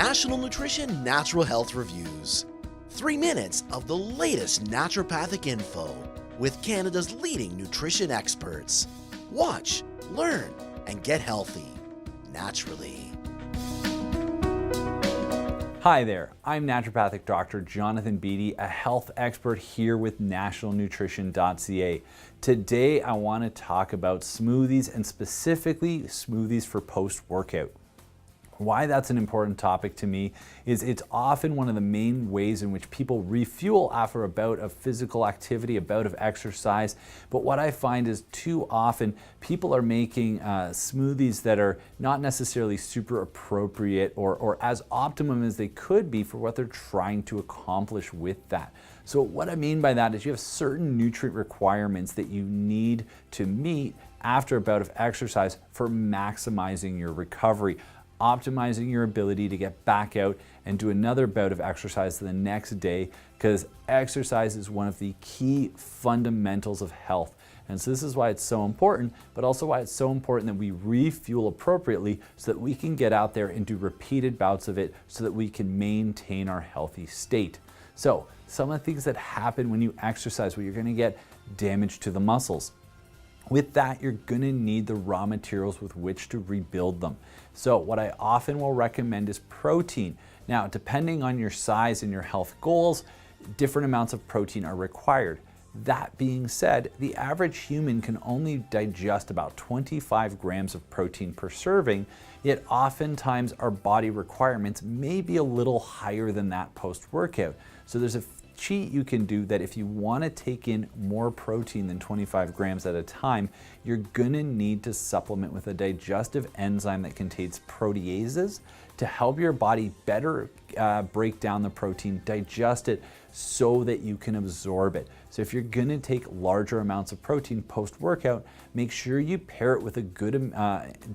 National Nutrition Natural Health Reviews. 3 minutes of the latest naturopathic info with Canada's leading nutrition experts. Watch, learn, and get healthy naturally. Hi there, I'm Naturopathic Doctor Jonathan Beatty, a health expert here with nationalnutrition.ca. Today I want to talk about smoothies and specifically smoothies for post-workout. Why that's an important topic to me is it's often one of the main ways in which people refuel after a bout of physical activity, a bout of exercise. But what I find is too often people are making smoothies that are not necessarily super appropriate or as optimum as they could be for what they're trying to accomplish with that. So what I mean by that is you have certain nutrient requirements that you need to meet after a bout of exercise for maximizing your recovery, optimizing your ability to get back out and do another bout of exercise the next day, because exercise is one of the key fundamentals of health. And so this is why it's so important, but also why it's so important that we refuel appropriately so that we can get out there and do repeated bouts of it so that we can maintain our healthy state. So some of the things that happen when you exercise, well, you're going to get damage to the muscles. With that, you're going to need the raw materials with which to rebuild them. So what I often will recommend is protein. Now, depending on your size and your health goals, different amounts of protein are required. That being said, the average human can only digest about 25 grams of protein per serving, yet oftentimes our body requirements may be a little higher than that post-workout. So there's a cheat you can do that if you want to take in more protein than 25 grams at a time, you're going to need to supplement with a digestive enzyme that contains proteases to help your body better break down the protein, digest it so that you can absorb it. So if you're going to take larger amounts of protein post-workout, make sure you pair it with a good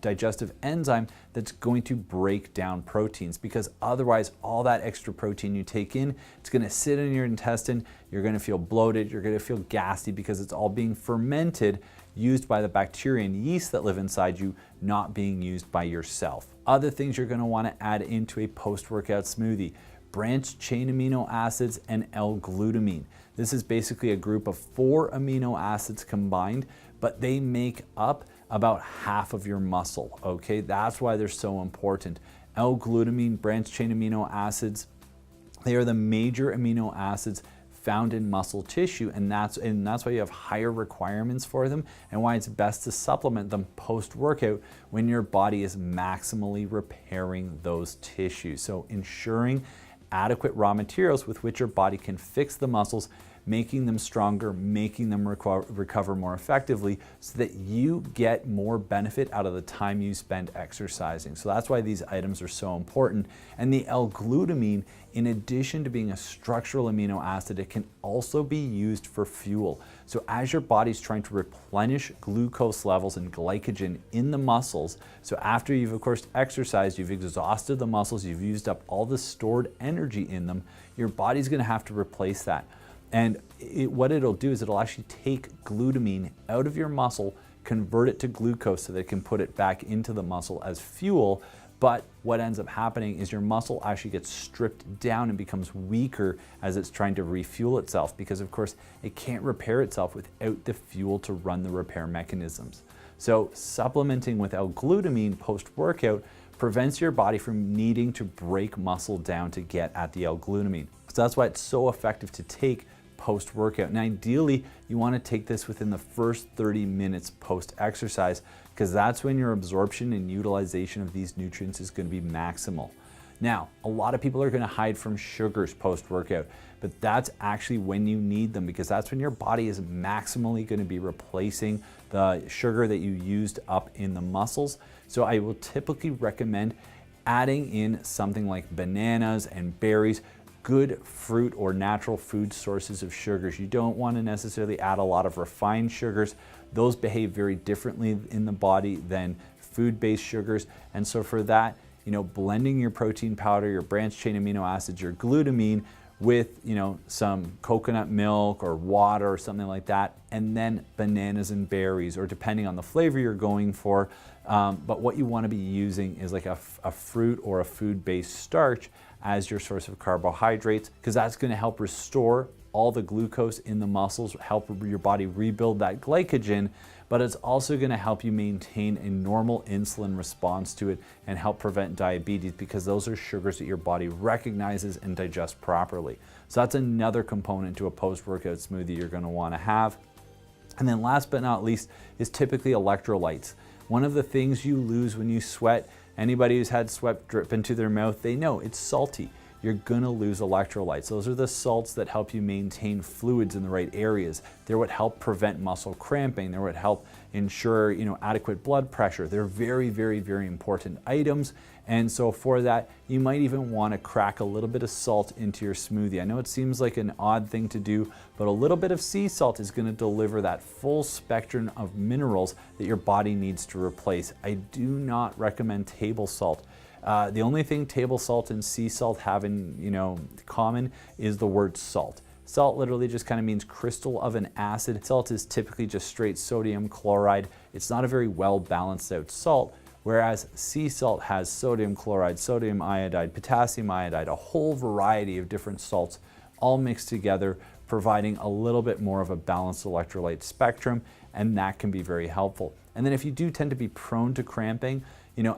digestive enzyme that's going to break down proteins, because otherwise all that extra protein you take in, it's going to sit in your intestine, you're going to feel bloated, you're going to feel gassy because it's all being fermented, used by the bacteria and yeast that live inside you, not being used by yourself. Other things you're going to want to add into a post-workout smoothie: branched chain amino acids and L-glutamine. This is basically a group of 4 amino acids combined, but they make up about half of your muscle, okay? That's why they're so important. L-glutamine, branched chain amino acids, they are the major amino acids found in muscle tissue, and that's why you have higher requirements for them and why it's best to supplement them post-workout when your body is maximally repairing those tissues. So ensuring adequate raw materials with which your body can fix the muscles, making them stronger, making them recover more effectively so that you get more benefit out of the time you spend exercising. So that's why these items are so important. And the L-glutamine, in addition to being a structural amino acid, it can also be used for fuel. So as your body's trying to replenish glucose levels and glycogen in the muscles, so after you've of course exercised, you've exhausted the muscles, you've used up all the stored energy in them, your body's going to have to replace that. And what it'll do is it'll actually take glutamine out of your muscle, convert it to glucose so that it can put it back into the muscle as fuel. But what ends up happening is your muscle actually gets stripped down and becomes weaker as it's trying to refuel itself, because of course it can't repair itself without the fuel to run the repair mechanisms. So supplementing with L-glutamine post-workout prevents your body from needing to break muscle down to get at the L-glutamine. So that's why it's so effective to take post-workout. And ideally, you want to take this within the first 30 minutes post-exercise, because that's when your absorption and utilization of these nutrients is going to be maximal. Now, a lot of people are going to hide from sugars post-workout, but that's actually when you need them, because that's when your body is maximally going to be replacing the sugar that you used up in the muscles. So I will typically recommend adding in something like bananas and berries, good fruit or natural food sources of sugars. You don't want to necessarily add a lot of refined sugars. Those behave very differently in the body than food-based sugars. And so for that, blending your protein powder, your branched chain amino acids, your glutamine with, some coconut milk or water or something like that, and then bananas and berries, or depending on the flavor you're going for. But what you want to be using is like a fruit or a food-based starch as your source of carbohydrates, because that's going to help restore all the glucose in the muscles, help your body rebuild that glycogen, but it's also going to help you maintain a normal insulin response to it and help prevent diabetes, because those are sugars that your body recognizes and digests properly. So that's another component to a post-workout smoothie you're going to want to have. And then last but not least is typically electrolytes. One of the things you lose when you sweat, anybody who's had sweat drip into their mouth, they know it's salty. You're gonna lose electrolytes. Those are the salts that help you maintain fluids in the right areas. They're what help prevent muscle cramping. They're what help ensure, adequate blood pressure. They're very, very, very important items. And so for that, you might even want to crack a little bit of salt into your smoothie. I know it seems like an odd thing to do, but a little bit of sea salt is going to deliver that full spectrum of minerals that your body needs to replace. I do not recommend table salt. The only thing table salt and sea salt have in common is the word salt. Salt literally just kind of means crystal of an acid. Salt is typically just straight sodium chloride. It's not a very well balanced out salt, whereas sea salt has sodium chloride, sodium iodide, potassium iodide, a whole variety of different salts all mixed together, providing a little bit more of a balanced electrolyte spectrum, and that can be very helpful. And then if you do tend to be prone to cramping,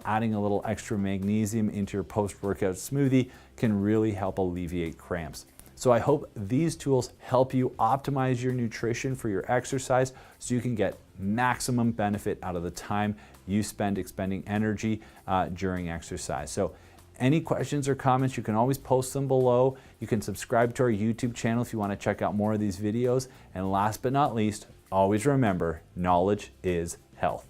adding a little extra magnesium into your post-workout smoothie can really help alleviate cramps. So I hope these tools help you optimize your nutrition for your exercise so you can get maximum benefit out of the time you spend expending energy during exercise. So any questions or comments, you can always post them below. You can subscribe to our YouTube channel if you want to check out more of these videos. And last but not least, always remember, knowledge is health.